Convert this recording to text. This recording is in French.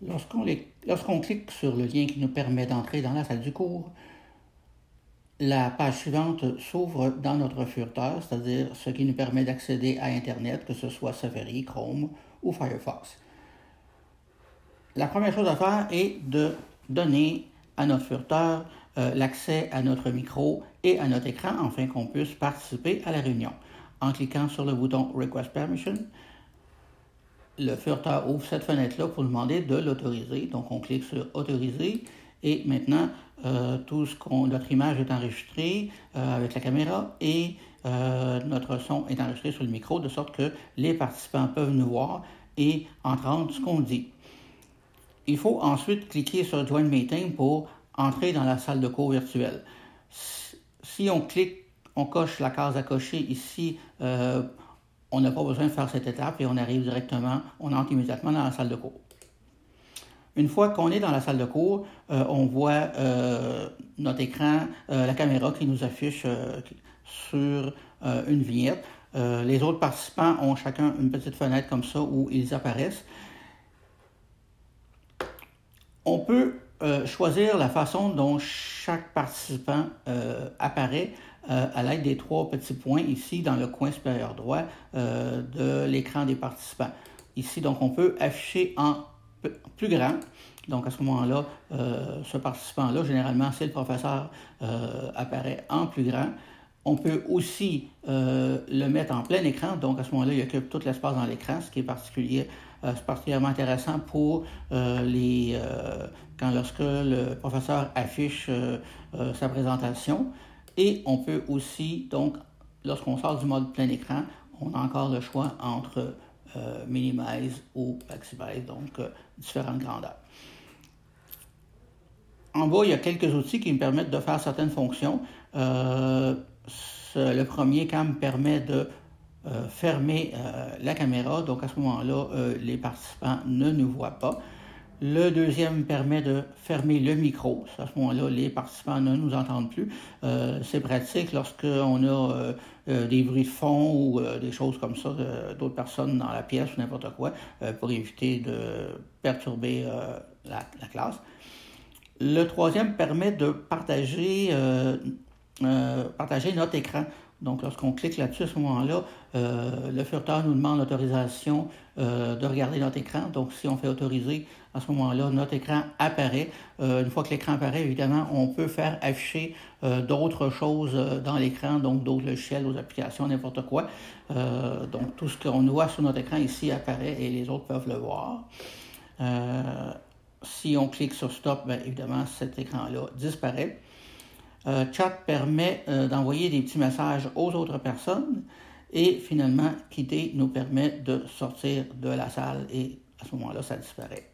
Lorsqu'on clique sur le lien qui nous permet d'entrer dans la salle du cours, la page suivante s'ouvre dans notre furteur, c'est-à-dire ce qui nous permet d'accéder à Internet, que ce soit Safari, Chrome ou Firefox. La première chose à faire est de donner à notre furteur l'accès à notre micro et à notre écran afin qu'on puisse participer à la réunion. En cliquant sur le bouton Request Permission, le furteur ouvre cette fenêtre-là pour nous demander de l'autoriser. Donc on clique sur Autoriser et maintenant notre image est enregistrée avec la caméra et notre son est enregistré sur le micro de sorte que les participants peuvent nous voir et entendre ce qu'on dit. Il faut ensuite cliquer sur Join Meeting pour entrer dans la salle de cours virtuelle. Si on clique, on coche la case à cocher ici, on n'a pas besoin de faire cette étape et on entre immédiatement dans la salle de cours. Une fois qu'on est dans la salle de cours, on voit notre écran, la caméra qui nous affiche sur une vignette. Les autres participants ont chacun une petite fenêtre comme ça où ils apparaissent. On peut choisir la façon dont chaque participant apparaît à l'aide des 3 petits points ici dans le coin supérieur droit de l'écran des participants. Ici, donc, on peut afficher en plus grand. Donc, à ce moment-là, ce participant-là, généralement, c'est le professeur, apparaît en plus grand. On peut aussi le mettre en plein écran. Donc, à ce moment-là, il occupe tout l'espace dans l'écran, ce qui est particulièrement intéressant pour lorsque le professeur affiche sa présentation. Et on peut aussi, donc, lorsqu'on sort du mode plein écran, on a encore le choix entre Minimize ou Maximize, donc différentes grandeurs. En bas, il y a quelques outils qui me permettent de faire certaines fonctions. Le premier me permet de fermer la caméra, donc à ce moment-là, les participants ne nous voient pas. Le deuxième permet de fermer le micro. À ce moment-là, les participants ne nous entendent plus. C'est pratique lorsqu'on a des bruits de fond ou des choses comme ça, d'autres personnes dans la pièce ou n'importe quoi, pour éviter de perturber la classe. Le troisième permet de partager notre écran. Donc, lorsqu'on clique là-dessus, à ce moment-là, le furteur nous demande l'autorisation de regarder notre écran. Donc, si on fait autoriser, à ce moment-là, notre écran apparaît. Une fois que l'écran apparaît, évidemment, on peut faire afficher d'autres choses dans l'écran, donc d'autres logiciels, d'autres applications, n'importe quoi. Donc, tout ce qu'on voit sur notre écran ici apparaît et les autres peuvent le voir. Si on clique sur Stop, bien évidemment, cet écran-là disparaît. Chat permet d'envoyer des petits messages aux autres personnes et finalement, quitter nous permet de sortir de la salle et à ce moment-là, ça disparaît.